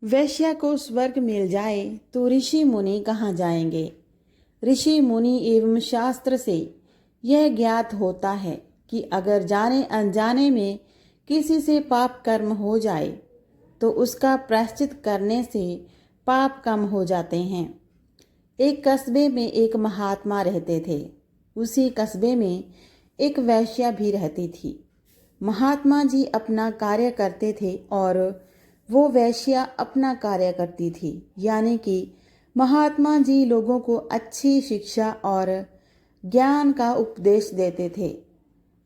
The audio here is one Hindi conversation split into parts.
वैश्या को स्वर्ग मिल जाए तो ऋषि मुनि कहाँ जाएंगे। ऋषि मुनि एवं शास्त्र से यह ज्ञात होता है कि अगर जाने अनजाने में किसी से पाप कर्म हो जाए तो उसका प्रायश्चित करने से पाप कम हो जाते हैं। एक कस्बे में एक महात्मा रहते थे। उसी कस्बे में एक वैश्या भी रहती थी। महात्मा जी अपना कार्य करते थे और वो वैश्या अपना कार्य करती थी। यानी कि महात्मा जी लोगों को अच्छी शिक्षा और ज्ञान का उपदेश देते थे।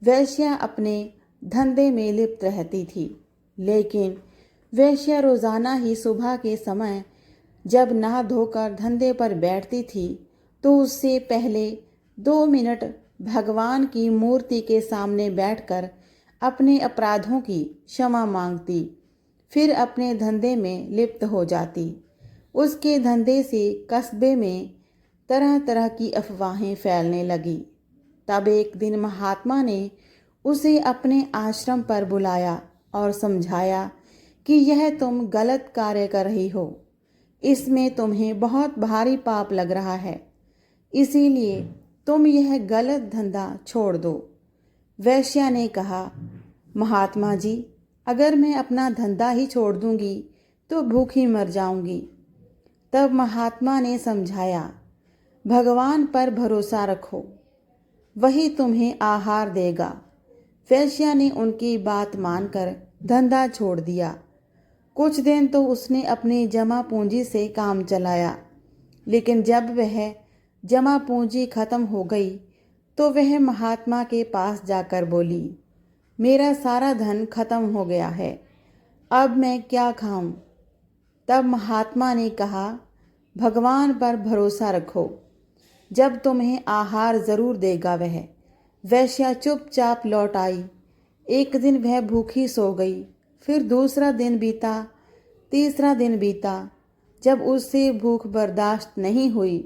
वैश्या अपने धंधे में लिप्त रहती थी। लेकिन वैश्या रोजाना ही सुबह के समय जब नहा धोकर धंधे पर बैठती थी तो उससे पहले 2 मिनट भगवान की मूर्ति के सामने बैठकर अपने अपराधों की क्षमा मांगती, फिर अपने धंधे में लिप्त हो जाती। उसके धंधे से कस्बे में तरह तरह की अफवाहें फैलने लगी। तब एक दिन महात्मा ने उसे अपने आश्रम पर बुलाया और समझाया कि यह तुम गलत कार्य कर रही हो। इसमें तुम्हें बहुत भारी पाप लग रहा है, इसीलिए तुम यह गलत धंधा छोड़ दो। वैश्या ने कहा, महात्मा जी, अगर मैं अपना धंधा ही छोड़ दूंगी तो भूखी मर जाऊंगी। तब महात्मा ने समझाया, भगवान पर भरोसा रखो, वही तुम्हें आहार देगा। वैश्या ने उनकी बात मानकर धंधा छोड़ दिया। कुछ दिन तो उसने अपनी जमा पूंजी से काम चलाया, लेकिन जब वह जमा पूंजी खत्म हो गई तो वह महात्मा के पास जाकर बोली, मेरा सारा धन खत्म हो गया है, अब मैं क्या खाऊं। तब महात्मा ने कहा, भगवान पर भरोसा रखो, जब तुम्हें आहार जरूर देगा वह। वैश्या चुपचाप लौट आई। एक दिन वह भूखी सो गई, फिर दूसरा दिन बीता, तीसरा दिन बीता। जब उससे भूख बर्दाश्त नहीं हुई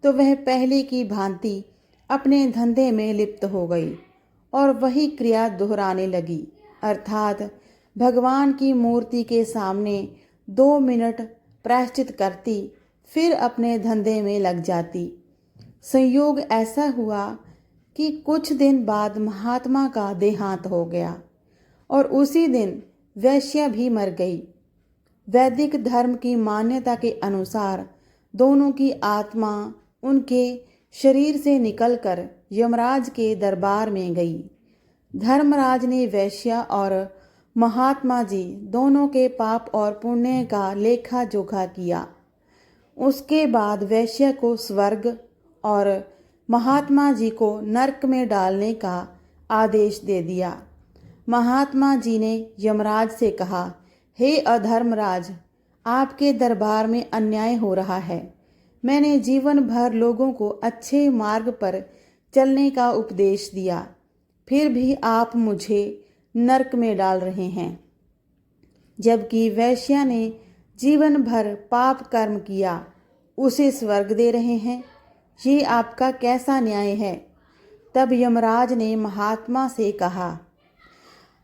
तो वह पहले की भांति अपने धंधे में लिप्त हो गई और वही क्रिया दोहराने लगी, अर्थात भगवान की मूर्ति के सामने 2 मिनट प्रायश्चित करती, फिर अपने धंधे में लग जाती। संयोग ऐसा हुआ कि कुछ दिन बाद महात्मा का देहांत हो गया और उसी दिन वैश्या भी मर गई। वैदिक धर्म की मान्यता के अनुसार दोनों की आत्मा उनके शरीर से निकलकर यमराज के दरबार में गई। धर्मराज ने वैश्या और महात्मा जी दोनों के पाप और पुण्य का लेखा जोखा किया। उसके बाद वैश्या को स्वर्ग और महात्मा जी को नरक में डालने का आदेश दे दिया। महात्मा जी ने यमराज से कहा, हे अधर्मराज, आपके दरबार में अन्याय हो रहा है। मैंने जीवन भर लोगों को अच्छे मार्ग पर चलने का उपदेश दिया, फिर भी आप मुझे नरक में डाल रहे हैं, जबकि वैश्या ने जीवन भर पाप कर्म किया, उसे स्वर्ग दे रहे हैं। ये आपका कैसा न्याय है। तब यमराज ने महात्मा से कहा,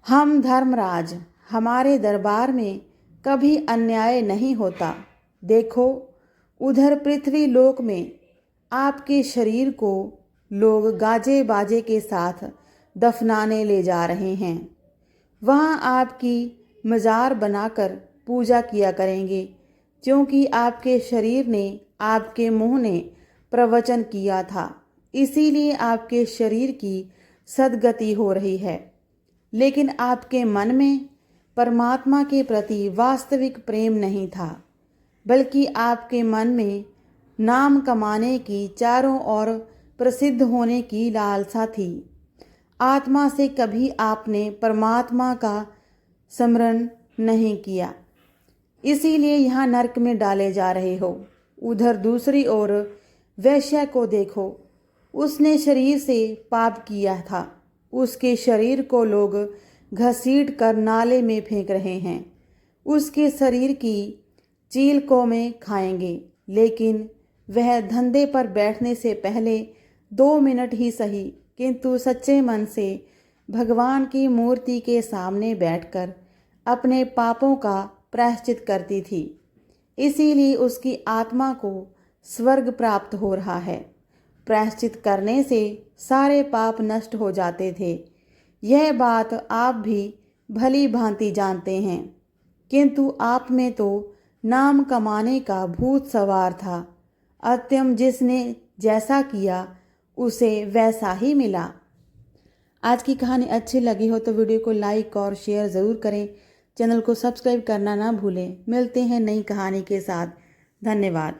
हम धर्मराज, हमारे दरबार में कभी अन्याय नहीं होता। देखो, उधर पृथ्वी लोक में आपके शरीर को लोग गाजे बाजे के साथ दफनाने ले जा रहे हैं। वहाँ आपकी मज़ार बनाकर पूजा किया करेंगे, क्योंकि आपके शरीर ने, आपके मुंह ने प्रवचन किया था, इसीलिए आपके शरीर की सद्गति हो रही है। लेकिन आपके मन में परमात्मा के प्रति वास्तविक प्रेम नहीं था, बल्कि आपके मन में नाम कमाने की, चारों ओर प्रसिद्ध होने की लालसा थी। आत्मा से कभी आपने परमात्मा का स्मरण नहीं किया, इसीलिए यहाँ नरक में डाले जा रहे हो। उधर दूसरी ओर वैश्या को देखो, उसने शरीर से पाप किया था, उसके शरीर को लोग घसीट कर नाले में फेंक रहे हैं, उसके शरीर की चील को में खाएंगे, लेकिन वह धंधे पर बैठने से पहले 2 मिनट ही सही, किंतु सच्चे मन से भगवान की मूर्ति के सामने बैठकर अपने पापों का प्रायश्चित करती थी, इसीलिए उसकी आत्मा को स्वर्ग प्राप्त हो रहा है। प्रायश्चित करने से सारे पाप नष्ट हो जाते थे। यह बात आप भी भली भांति जानते हैं, किंतु आप में तो नाम कमाने का भूत सवार था। अत्यम जिसने जैसा किया उसे वैसा ही मिला। आज की कहानी अच्छी लगी हो तो वीडियो को लाइक और शेयर ज़रूर करें। चैनल को सब्सक्राइब करना ना भूलें। मिलते हैं नई कहानी के साथ। धन्यवाद।